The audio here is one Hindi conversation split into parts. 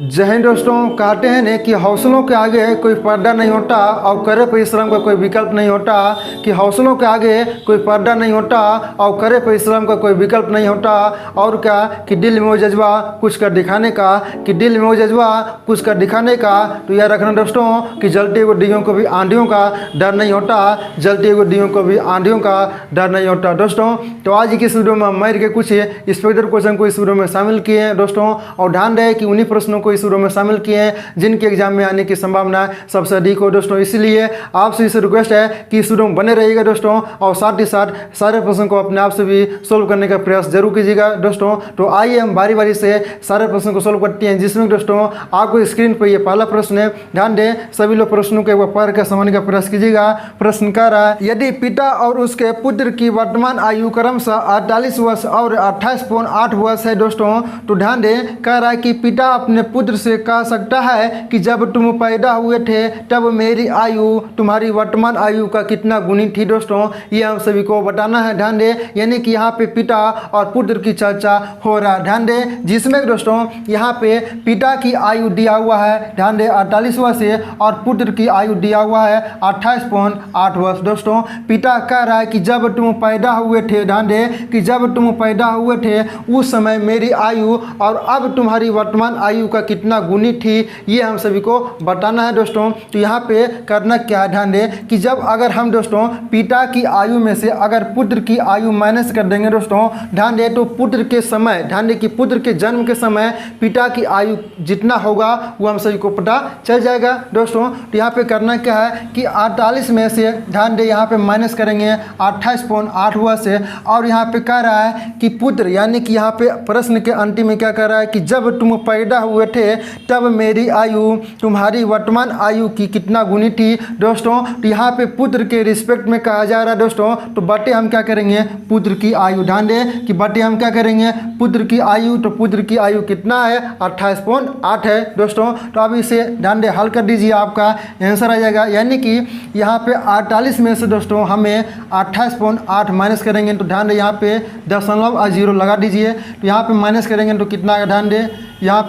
जय हिंद दोस्तों। कहते हैं ने कि हौसलों के आगे कोई पर्दा नहीं होता और करे परिश्रम का कोई विकल्प नहीं होता। कि हौसलों के आगे कोई पर्दा नहीं होता और करे परिश्रम का कोई विकल्प नहीं होता। और क्या कि दिल में वो जज्बा कुछ कर दिखाने का, कि दिल में वो जज्बा कुछ कर दिखाने का। तो याद रखना दोस्तों कि जलते हुए दियों को भी आंधियों का डर नहीं होता, जलते हुए दियों को भी आंधियों का डर नहीं होता दोस्तों। तो आज की इस वीडियो में मैथ के कुछ स्पेशल क्वेश्चन को इस वीडियो में शामिल किए हैं दोस्तों। और ध्यान रहे कि उन्हीं प्रश्नों को इस वीडियो में शामिल किए हैं जिनके एग्जाम में आने की संभावना सबसे अधिक हो दोस्तों। इसलिए आपसे इस रिक्वेस्ट है कि इस वीडियो में बने रहिएगा दोस्तों, और साथ ही साथ सारे प्रश्न को अपने आप से भी सोल्व करने का प्रयास जरूर कीजिएगा दोस्तों। तो आइए हम बारी बारी से सारे प्रश्न को सोल्व करते हैं, जिसमें दोस्तों आपको स्क्रीन पर ये पहला प्रश्न है। ध्यान दें, सभी लोग प्रश्नों को एक बार पढ़ कर समझने का प्रयास कीजिएगा। प्रश्न कह रहा है, यदि पिता और उसके पुत्र की वर्तमान आयु क्रमशः 48 वर्ष और 28.8 वर्ष है दोस्तों। तो ध्यान दें, कह रहा है कि पिता अपने पुत्र से कह सकता है कि जब तुम पैदा हुए थे तब मेरी आयु तुम्हारी वर्तमान आयु का कितना गुनी थी दोस्तों। ये हम सभी को बताना है। ध्यान दें, यानी कि यहाँ पे पिता और पुत्र की चर्चा हो रहा है। ध्यान दें, जिसमें दोस्तों यहाँ पे पिता की आयु दिया हुआ है, ध्यान दें 48 वर्ष है, और पुत्र की आयु दिया हुआ है 28.8 वर्ष दोस्तों। पिता कह रहा है कि जब तुम पैदा हुए थे, ध्यान दें कि जब तुम पैदा हुए थे उस समय मेरी आयु और अब तुम्हारी वर्तमान आयु का कितना गुनी थी, ये हम सभी को बताना है दोस्तों। तो यहाँ पे करना क्या है, ध्यान दें कि जब अगर हम दोस्तों पिता की आयु में से अगर पुत्र की आयु माइनस कर देंगे दोस्तों, ध्यान दें तो पुत्र के समय, ध्यान दें कि पुत्र के जन्म के समय पिता की आयु जितना होगा वो हम सभी को पता चल जाएगा दोस्तों। तो यहाँ पे करना क्या है कि 48 में से ध्यान दें यहाँ पे माइनस करेंगे 28.8 वर्ष से, और यहाँ पे कह रहा है कि पुत्र, यानी कि यहाँ पे प्रश्न के अंतिम में क्या कह रहा है कि जब तुम पैदा हुए थे तब मेरी आयु तुम्हारी वर्तमान आयु की कितना गुनी थी दोस्तों। तो यहाँ पे पुत्र के रिस्पेक्ट में कहा जा रहा है दोस्तों। तो बटे हम क्या करेंगे, पुत्र की आयु। ध्यान दें कि बटे हम क्या करेंगे, पुत्र की आयु। तो पुत्र की आयु कितना है, 28.8 है दोस्तों। तो अब इसे ध्यान दें हल कर दीजिए, आपका आंसर आ जाएगा। यानी कि यहाँ पे 48 में से दोस्तों हमें 28.8 माइनस करेंगे। तो ध्यान दें यहाँ पे 0.0 लगा दीजिए। तो यहाँ पे माइनस करेंगे तो कितना आएगा, ध्यान दें यहाँ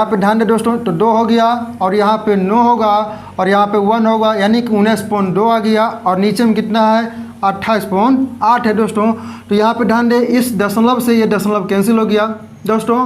पे ध्यान दें दोस्तों, तो 2 हो गया, और यहाँ पे 9 होगा, और यहाँ पे 1 होगा, यानी कि 19.2 आ गया। और नीचे में कितना है, 28.8 है दोस्तों। तो यहाँ पे ध्यान दें इस दशमलव से ये दशमलव कैंसिल हो गया दोस्तों।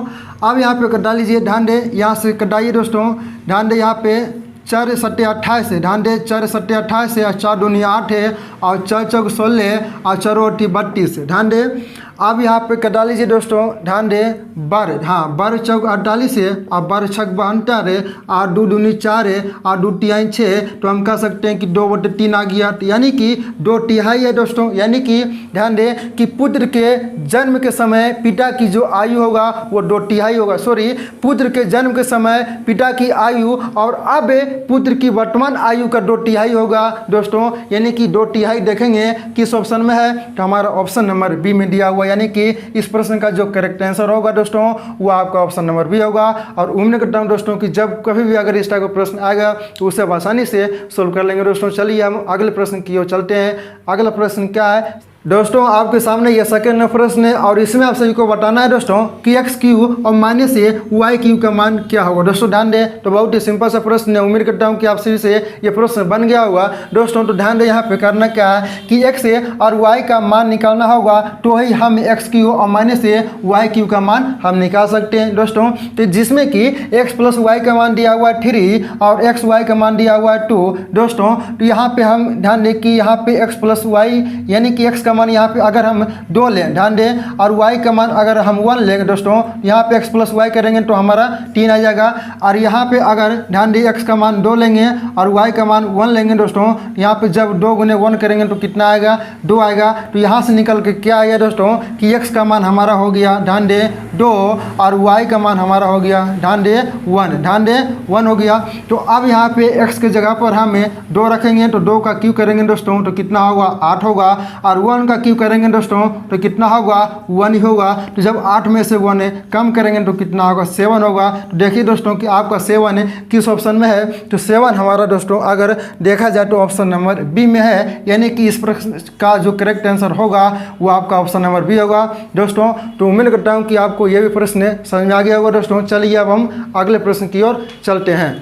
अब यहाँ पे कटा लीजिए, ध्यान दें यहाँ से कटाइए दोस्तों। ध्यान दें यहाँ पे 4 सट्टे 28 है, ध्यान दें 4 सट्टे 28 है, 4 दूनी 8 है, और 4 चौक 16, और 4 अठी 32 है। ध्यान दें अब यहाँ पे कटा लीजिए दोस्तों। ध्यान दें 12, हाँ 12 चौक 48 है, और 12 छक 72 है, 8 2 दूनी 4 है, 8 2 तिहाई 6। तो हम कह सकते हैं कि 2/3 आ गया, यानी कि 2 तिहाई है दोस्तों। यानी कि ध्यान दें कि पुत्र के जन्म के समय पिता की जो आयु होगा वो 2 तिहाई होगा। सॉरी, पुत्र के जन्म के समय पिता की आयु और अब पुत्र की वर्तमान आयु का 2 तिहाई होगा दोस्तों। यानी कि 2 तिहाई देखेंगे किस ऑप्शन में है, तो हमारा ऑप्शन नंबर बी में दिया हुआ। यानी कि इस प्रश्न का जो करेक्ट आंसर होगा दोस्तों वो आपका ऑप्शन नंबर बी होगा। और उम्मीद करता हूं दोस्तों कि जब कभी भी अगर इस टाइप का प्रश्न आएगा तो उसे आसानी से सोल्व कर लेंगे दोस्तों। चलिए हम अगले प्रश्न की ओर चलते हैं। अगला प्रश्न क्या है दोस्तों, आपके सामने यह सेकंड प्रश्न है, और इसमें आप सभी को बताना है दोस्तों कि एक्स क्यू और माइनस ए वाई क्यू का मान क्या होगा दोस्तों। ध्यान दें, तो बहुत ही सिंपल सा प्रश्न है। उम्मीद करता हूं कि आप सभी से ये प्रश्न बन गया होगा दोस्तों। तो ध्यान दें यहाँ पे करना क्या है कि एक्स ए और वाई का मान निकालना होगा, तो ही हम एक्स क्यू और माइनस ए वाई क्यू का मान हम निकाल सकते हैं दोस्तों। तो जिसमें कि एक्स प्लस वाई का मान दिया हुआ है 3 और एक्स वाई का मान दिया हुआ है 2 दोस्तों। तो यहाँ पे हम ध्यान दें कि यहाँ पे एक्स प्लस वाई, यानी कि एक्स का मान यहाँ पे अगर हम 2 लें, ध्यान दें, और y का मान अगर हम 1 लेंगे दोस्तों, यहाँ पे x प्लस वाई करेंगे तो हमारा 3 आ जाएगा। और यहाँ पे अगर ध्यान दें x का मान 2 लेंगे और y का मान 1 लेंगे दोस्तों, यहाँ पे जब 2 गुने 1 करेंगे तो कितना आएगा, 2 आएगा। तो यहाँ से निकल के क्या आएगा दोस्तों कि x का मान हमारा हो गया, ध्यान दें 2, और y का मान हमारा हो गया, ध्यान दें 1, ध्यान दें 1 हो गया। तो अब यहाँ पे x के जगह पर हमें 2 रखेंगे, तो 2 का क्यू करेंगे दोस्तों तो कितना होगा, 8 होगा। और 1 का क्यूब करेंगे दोस्तों तो कितना होगा 1 ही होगा। तो जब 8 में से 1 कम करेंगे तो कितना होगा 7 होगा। तो देखिए दोस्तों कि आपका 7 किस ऑप्शन में है, तो 7 हमारा दोस्तों अगर देखा जाए तो ऑप्शन नंबर बी में है, यानी कि इस प्रश्न का जो करेक्ट आंसर होगा वो आपका ऑप्शन नंबर बी होगा दोस्तों। तो उम्मीद करता हूँ कि आपको ये भी प्रश्न समझ में आ गया होगा दोस्तों। चलिए अब हम अगले प्रश्न की ओर चलते हैं।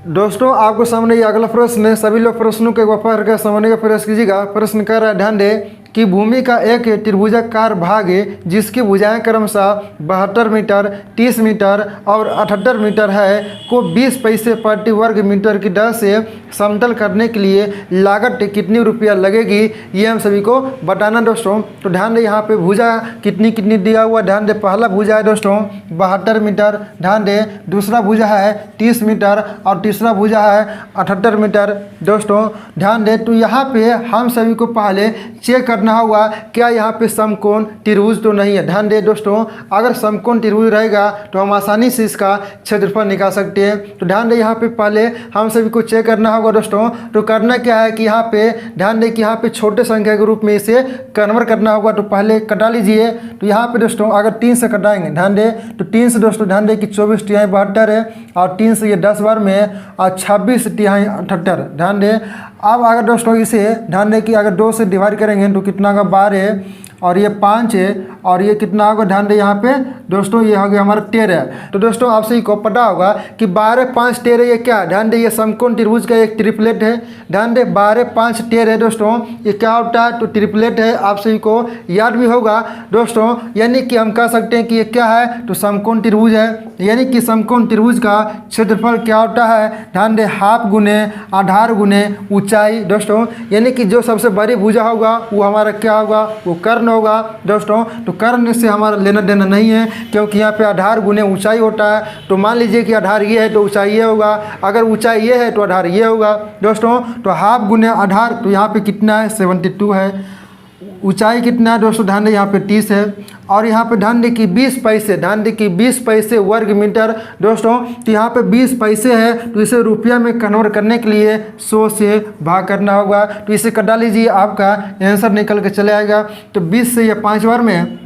दोस्तों आपको सामने ये अगला प्रश्न है, सभी लोग प्रश्नों को एक बार पढ़ कर समझने का प्रयास कीजिएगा। प्रश्न कर रहा है, ध्यान दें कि भूमि का एक त्रिभुजाकार भाग है जिसकी भुजाएं क्रमशः 72 मीटर, 30 मीटर और 78 मीटर है को 20 पैसे प्रति वर्ग मीटर की दर से समतल करने के लिए लागत कितनी रुपया लगेगी, ये हम सभी को बताना दोस्तों। तो ध्यान दें यहाँ पे भुजा कितनी कितनी दिया हुआ, ध्यान दें पहला भुजा है दोस्तों 72 मीटर, ध्यान दें दूसरा भुजा है 30 मीटर और तीसरा भुजा है 78 मीटर दोस्तों। ध्यान दें तो यहाँ पे हम सभी को पहले चेक करना होगा क्या यहाँ पे समकोण त्रिभुज तो नहीं है। ध्यान दें दोस्तों अगर समकोण त्रिभुज रहेगा तो हम आसानी से इसका क्षेत्रफल निकाल सकते हैं। तो ध्यान दें यहाँ पे पहले हम सभी को चेक करना होगा दोस्तों। तो करना क्या है कि यहाँ पे ध्यान दें कि यहाँ पे छोटे संख्या के रूप में इसे कन्वर्ट करना होगा। तो पहले कटा लीजिए। तो यहाँ पे दोस्तों अगर 3 से कटाएंगे, ध्यान दें तो 3 से दोस्तों ध्यान दें कि 24 तिहाई 72 है और 3 से ये 10 बार में और 26 तिहाई 78, ध्यान दें। अब अगर दोस्तों इसे ध्यान दें कि अगर 2 से डिवाइड करेंगे तो कितना का 12 है और ये 5 है और ये कितना होगा, ध्यान दें यहाँ पे दोस्तों ये हो गया हमारा 13। तो दोस्तों आप सही को पता होगा कि 12, 5, 13 ये क्या है, ध्यान दें ये समकोण त्रिभुज का एक ट्रिपलेट है। ध्यान दें 12, 5, 13 दोस्तों ये क्या होता है, तो ट्रिपलेट है। आप सभी को याद भी होगा दोस्तों, यानी कि हम कह सकते हैं कि ये क्या है, तो समकोण त्रिभुज है। यानी कि समकोण त्रिभुज का क्षेत्रफल क्या होता है, ध्यान दें हाफ गुने आधार गुने ऊंचाई दोस्तों। यानी कि जो सबसे बड़ी भुजा होगा वो हमारा क्या होगा, वो कर्ण होगा दोस्तों। तो कर्ण से हमारा लेना देना नहीं है क्योंकि यहाँ पे आधार गुने ऊंचाई होता है। तो मान लीजिए कि आधार ये है तो ऊंचाई ये होगा, अगर ऊंचाई ये है तो आधार ये होगा दोस्तों। तो हाफ गुने आधार तो यहाँ पे कितना है 72 है, ऊंचाई कितना है दोस्तों, ध्यान दें यहाँ पे 30 है और यहाँ पे ध्यान दें कि 20 पैसे, ध्यान दें कि 20 पैसे वर्ग मीटर दोस्तों। तो यहाँ पे 20 पैसे है तो इसे रुपया में कन्वर्ट करने के लिए 100 से भाग करना होगा। तो इसे कटा लीजिए, आपका आंसर निकल के चले आएगा। तो 20 से ये 5 बार में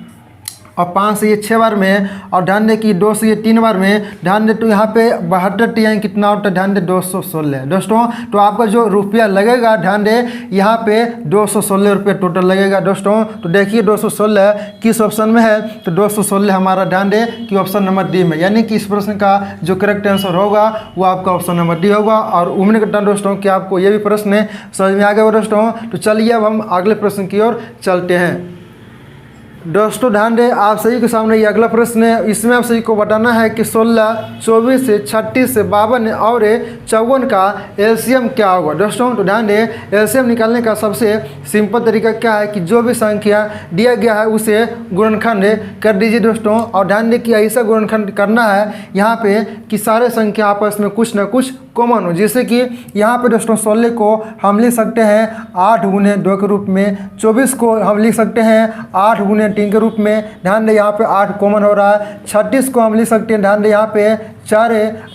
और 5 से ये 6 बार में और ध्यान दें कि 2 से ये 3 बार में, ध्यान दें तो यहाँ पे 72 तिहाई कितना होता है, ध्यान दें 216 दोस्तों। तो आपका जो रुपया लगेगा ध्यान दें यहाँ पे 216 रुपये टोटल लगेगा दोस्तों। तो देखिए 216 किस ऑप्शन में है, तो 216 हमारा ध्यान दें कि ऑप्शन नंबर डी में, यानी कि इस प्रश्न का जो करेक्ट आंसर होगा वो आपका ऑप्शन नंबर डी होगा। और उम्मीद करता हूँ दोस्तों कि आपको ये भी प्रश्न समझ में आ गया होगा दोस्तों। तो चलिए अब हम अगले प्रश्न की ओर चलते हैं। दोस्तों ध्यान दें आप सभी के सामने ये अगला प्रश्न है, इसमें आप सभी को बताना है कि 16, 24, 36, 52 और 54 का एलसीएम क्या होगा दोस्तों। तो ध्यान दें एलसीएम निकालने का सबसे सिंपल तरीका क्या है कि जो भी संख्या दिया गया है उसे गुणनखंड कर दीजिए दोस्तों। और ध्यान दें कि ऐसा गुणनखंड करना है यहाँ पे कि सारे संख्या आपस में कुछ ना कुछ कॉमन हो। जैसे कि यहाँ पे दोस्तों 16 को हम लिख सकते हैं 8 गुने 2 के रूप में, 24 को हम लिख सकते हैं 8 गुने 3 के रूप में, ध्यान दें यहाँ पे 8 कॉमन हो रहा है। 36 को हम लिख सकते हैं, ध्यान दें यहाँ पे 4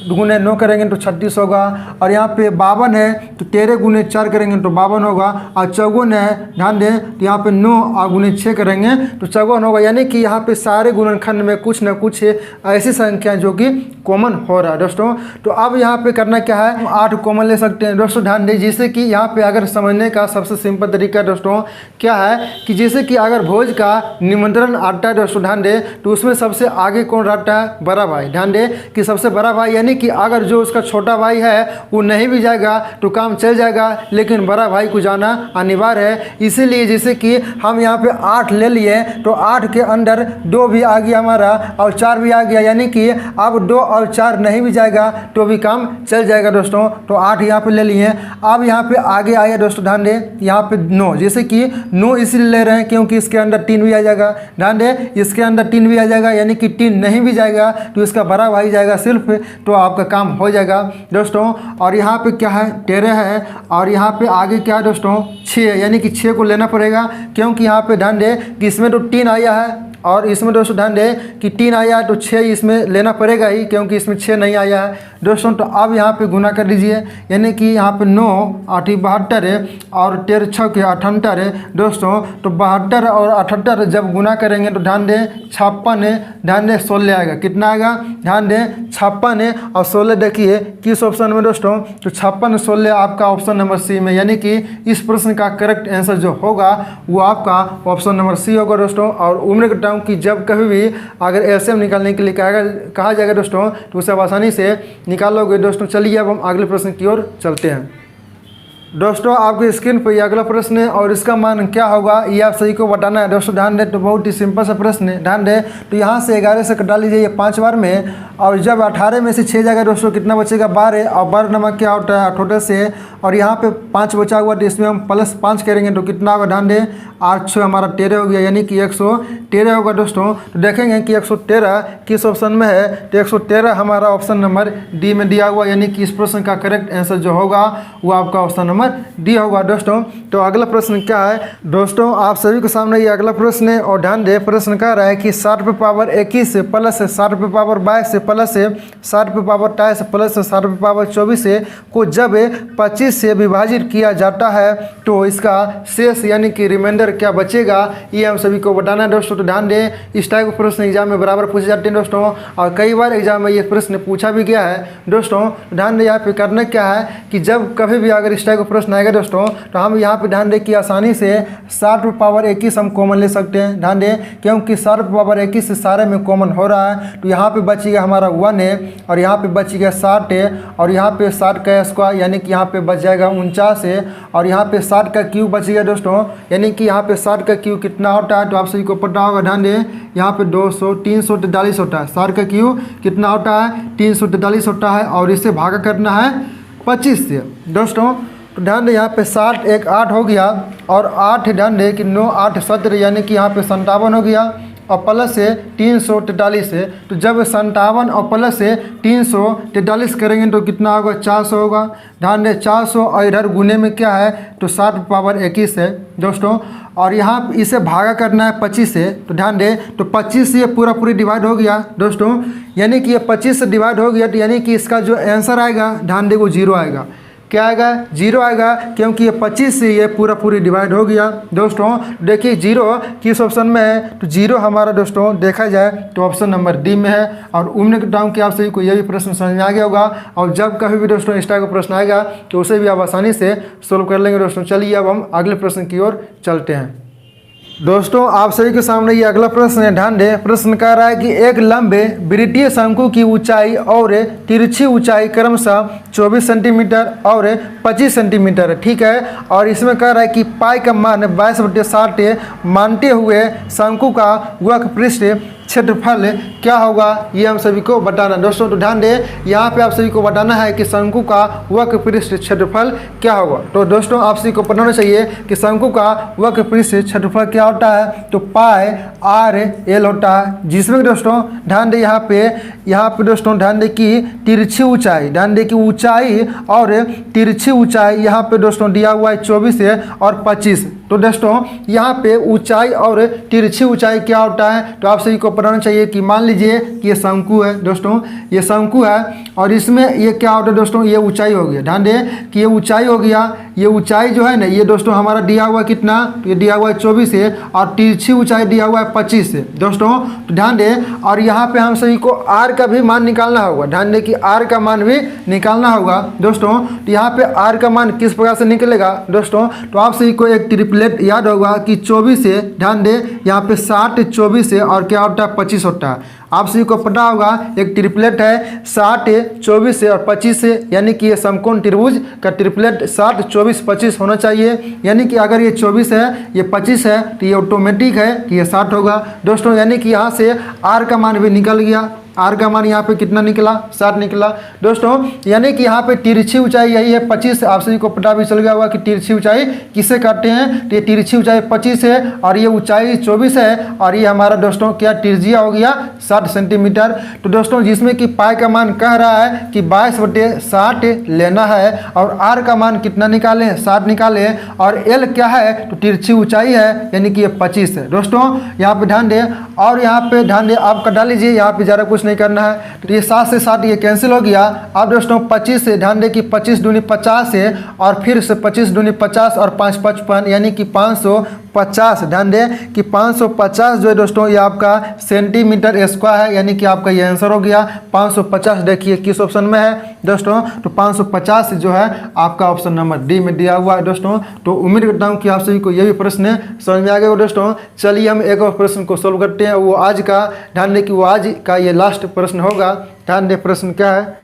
गुने 9 करेंगे तो 36 होगा। और यहाँ पे 52 है तो 13 गुने 4 करेंगे तो 52 होगा। और 54 है, ध्यान दें तो यहाँ पे 9 और गुने 6 करेंगे तो 54 होगा। यानी कि यहाँ पे सारे गुणनखंड में कुछ ना कुछ ऐसी संख्या जो कि कॉमन हो रहा है दोस्तों। तो अब यहाँ पे करना क्या है, हम 8 कॉमन ले सकते हैं दोस्तों। ध्यान दें जैसे कि यहाँ पे अगर समझने का सबसे सिंपल तरीका दोस्तों क्या है कि जैसे कि अगर भोज का निमंत्रण आता है दोस्तों, ध्यान दें तो उसमें सबसे आगे कौन रहता है, बड़ा भाई। ध्यान दें कि सबसे बड़ा भाई, यानी कि अगर जो उसका छोटा भाई है वो नहीं भी जाएगा तो काम चल जाएगा, लेकिन बड़ा भाई को जाना अनिवार्य है। इसीलिए जैसे कि हम यहाँ पे 8 ले लिए तो 8 के अंदर 2 भी आ गया हमारा और 4 भी आ गया, यानी कि अब 2 और 4 नहीं भी जाएगा तो भी काम चल जाएगा दोस्तों। तो 8 यहाँ पे ले लिए। अब यहाँ पे आगे आया दोस्तों, ध्यान दें यहाँ पे 9, जैसे कि 9 इसलिए ले रहे हैं क्योंकि इसके अंदर 3 भी आ जाएगा। ध्यान दें इसके अंदर 3 भी आ जाएगा, यानी कि 3 नहीं भी जाएगा तो इसका बड़ा भाई जाएगा सिर्फ, तो आपका काम हो जाएगा दोस्तों। और यहाँ पे क्या है 13 है और यहाँ पे आगे क्या है दोस्तों 6, यानी कि 6 को लेना पड़ेगा क्योंकि यहाँ पे ध्यान दें कि इसमें तो 3 आया है और इसमें दोस्तों ध्यान दें कि 3 आया है तो 6 इसमें लेना पड़ेगा ही, क्योंकि इसमें 6 नहीं आया है दोस्तों। तो अब यहाँ पे गुना कर दीजिए, यानी कि यहाँ पे 9 8 72 है और 13 6 के 78 है दोस्तों। तो 72 और 78 जब गुना करेंगे तो ध्यान दें 56 है, ध्यान दें 16 आएगा। कितना आएगा? ध्यान दें 56 है और 16 देखिए किस ऑप्शन में दोस्तों, तो 56 16 आपका ऑप्शन नंबर सी में, यानी कि इस प्रश्न का करेक्ट आंसर जो होगा वो आपका ऑप्शन नंबर सी होगा दोस्तों। और उम्मीद करता हूँ कि जब कभी भी अगर एलसीएम निकालने के लिए कहा जाएगा दोस्तों तो उसे आप आसानी से निकालोगे दोस्तों। चलिए अब हम अगले प्रश्न की ओर चलते हैं दोस्तों। आपकी स्क्रीन पर यह अगला प्रश्न है और इसका मान क्या होगा ये आप सही को बताना है दोस्तों। ध्यान दें तो बहुत ही सिंपल सा प्रश्न है। ध्यान दें तो यहाँ से 11 से कटा लीजिए ये 5 बार में, और जब 18 में से 6 जाएगा दोस्तों कितना बचेगा? 12। और 12 नंबर क्या होता है? 8 से, और यहाँ पे 5 बचा हुआ तो इसमें हम +5 करेंगे तो कितना होगा? ध्यान दें 8 6 हमारा 13 हो गया, यानी कि 113 होगा दोस्तों। तो देखेंगे कि 113 किस ऑप्शन में है, तो 113 हमारा ऑप्शन नंबर डी में दिया हुआ, यानी कि इस प्रश्न का करेक्ट आंसर जो होगा वो आपका ऑप्शन नंबर डी होगा दोस्तों। तो अगला प्रश्न क्या है दोस्तों, आप सभी के सामने ये अगला प्रश्न है और ध्यान दें प्रश्न कह रहा है कि 60 पे पावर 21 से प्लस है 60 पे पावर 22 से प्लस है 60 पे पावर 23 से प्लस है 60 पे पावर 24 से को जब 25 से विभाजित किया जाता है तो इसका शेष यानी कि रिमाइंडर क्या बचेगा, ये हम सभी को बताना है दोस्तों। तो ध्यान दें इस टाइप के प्रश्न एग्जाम में बराबर पूछे जाते हैं दोस्तों, और कई बार एग्जाम में ये प्रश्न पूछा भी गया है दोस्तों। ध्यान दें यहाँ पे करना क्या है कि जब कभी भी अगर इस टाइप का प्रश्न आएगा दोस्तों तो हम यहाँ पे ध्यान दें कि आसानी से 60 पे पावर 21 हम कॉमन ले सकते हैं। ध्यान दें क्योंकि 60 पे पावर 21 से सारे में कॉमन हो रहा है, तो यहाँ पे बचेगा हमारा 1 है और यहाँ पे बचेगा 60 है और यहाँ पे 60 का स्क्वायर यानी कि यहाँ पे बच जाएगा 49 है और यहाँ पे 60 का क्यूब बचेगा दोस्तों, यानी कि यहाँ पे 60 का क्यूब कितना होता है तो आप सभी को पता होगा। ध्यान दें यहाँ पे 200 343 होता है, 60 का क्यूब कितना होता है 343 होता है और इसे भागा करना है 25 से दोस्तों। तो ध्यान दें यहाँ पे 60 एक 8 हो गया और 8 ध्यान दें कि 9 8 17 यानी कि यहाँ पे 57 हो गया और प्लस से 343 है, तो जब 57 और प्लस से 343 करेंगे तो कितना होगा 400 होगा। ध्यान दें 400 और इधर गुने में क्या है तो 60 पावर 21 है दोस्तों, और यहाँ इसे भागा करना है 25 से। तो ध्यान दें तो 25 से ये पूरी डिवाइड हो गया दोस्तों, यानी कि ये 25 से डिवाइड हो गया तो यानी कि इसका जो आंसर आएगा ध्यान दें वो 0 आएगा। क्या आएगा? 0 आएगा, क्योंकि ये 25 से ये पूरी डिवाइड हो गया दोस्तों। देखिए 0 किस ऑप्शन में है तो 0 हमारा दोस्तों देखा जाए तो ऑप्शन नंबर डी में है। और उम्मीद करता हूँ कि आप सभी को यह भी प्रश्न समझ में आ गया होगा, और जब कभी भी दोस्तों इस टाइप का प्रश्न आएगा तो उसे भी आप आसानी से सोल्व कर लेंगे दोस्तों। चलिए अब हम अगले प्रश्न की ओर चलते हैं दोस्तों। आप सभी के सामने ये अगला प्रश्न है। ध्यान दें प्रश्न कह रहा है कि एक लंबे वृत्तीय शंकु की ऊंचाई और तिरछी ऊंचाई क्रमशः 24 सेंटीमीटर और 25 सेंटीमीटर है, ठीक है। और इसमें कह रहा है कि पाई का मान 22/60 मानते हुए शंकु का वक्र पृष्ठ क्षेत्रफल क्या होगा, ये हम सभी को बताना दोस्तों। तो ध्यान दें यहाँ पे आप सभी को बताना है कि शंकु का वक्र पृष्ठ क्षेत्रफल क्या होगा। तो दोस्तों आप सभी को पता होना चाहिए कि शंकु का वक्र पृष्ठ क्षेत्रफल क्या होता है तो पाई r/l होता है, जिसमें दोस्तों ध्यान दें यहाँ पे दोस्तों ध्यान दें कि तिरछी ऊंचाई, ध्यान दें कि ऊंचाई और तिरछी ऊंचाई यहाँ पे दोस्तों दिया हुआ है 24 है और 25। तो दोस्तों यहाँ पे ऊंचाई और तिरछी ऊंचाई क्या होता है तो आप सभी को पता होना चाहिए कि मान लीजिए कि ये शंकु है दोस्तों, ये शंकु है और इसमें ये क्या होता है दोस्तों ये ऊंचाई हो गया। ध्यान दें कि ये ऊंचाई हो गया, ये ऊंचाई जो है ना ये दोस्तों हमारा दिया हुआ कितना, ये दिया हुआ है 24 है और तिरछी ऊंचाई दिया हुआ है 25 है दोस्तों। तो ध्यान दें और यहाँ पे हम सभी को r का भी मान निकालना होगा। ध्यान दें कि r का मान भी निकालना होगा दोस्तों। तो यहाँ पे r का मान किस प्रकार से निकलेगा दोस्तों, तो आप सभी को एक ट्रिपलेट याद होगा कि 24 से, ध्यान दें यहाँ पे 60 24 है और क्या होता है 25 होता है। आप सभी को पता होगा एक ट्रिपलेट है 60 24 से और 25 से, यानी कि ये समकोण त्रिभुज का ट्रिपलेट 60 24 25 होना चाहिए। यानी कि अगर ये 24 है ये 25 है तो ये ऑटोमेटिक है कि ये 60 होगा दोस्तों। यानी कि यहाँ से r का मान भी निकल गया आर का मान यहाँ पे कितना निकला, 60 निकला दोस्तों। यानी कि यहाँ पे तिरछी ऊंचाई यही है 25। आप सभी को पता भी चल गया होगा कि तिरछी ऊंचाई किससे काटते हैं, तो ये तिरछी ऊंचाई 25 है और ये ऊंचाई 24 है और ये हमारा दोस्तों क्या त्रिज्या हो गया 60 सेंटीमीटर। तो दोस्तों जिसमें कि पाई का मान कह रहा है कि 22/60 लेना है और आर का मान कितना निकालें, 60 निकालें और एल क्या है, तो तिरछी ऊंचाई है यानी कि ये 25 है दोस्तों। यहाँ पे ध्यान दें और यहाँ पे ध्यान दें, आप डाल लीजिए, यहाँ पे ज़्यादा कुछ नहीं करना है। तो ये 7 से 7 ये कैंसिल हो गया। अब दोस्तों 25 से ध्यान दें कि 25 दूनी 50 है और फिर से 25 दूनी 50 और 5 55 यानी कि 550। ध्यान दें कि 550 जो है दोस्तों ये आपका सेंटीमीटर स्क्वायर है यानी कि आपका ये आंसर हो गया 550। देखिए किस ऑप्शन में है दोस्तों, तो 550 जो है आपका ऑप्शन नंबर डी में दिया हुआ है दोस्तों। तो उम्मीद करता हूँ कि आप सभी को ये भी प्रश्न समझ में आ गया दोस्तों। चलिए हम एक और प्रश्न को सोल्व करते हैं, वो आज का, ध्यान दें कि वो आज का ये लास्ट प्रश्न होगा। ध्यान दें प्रश्न क्या है।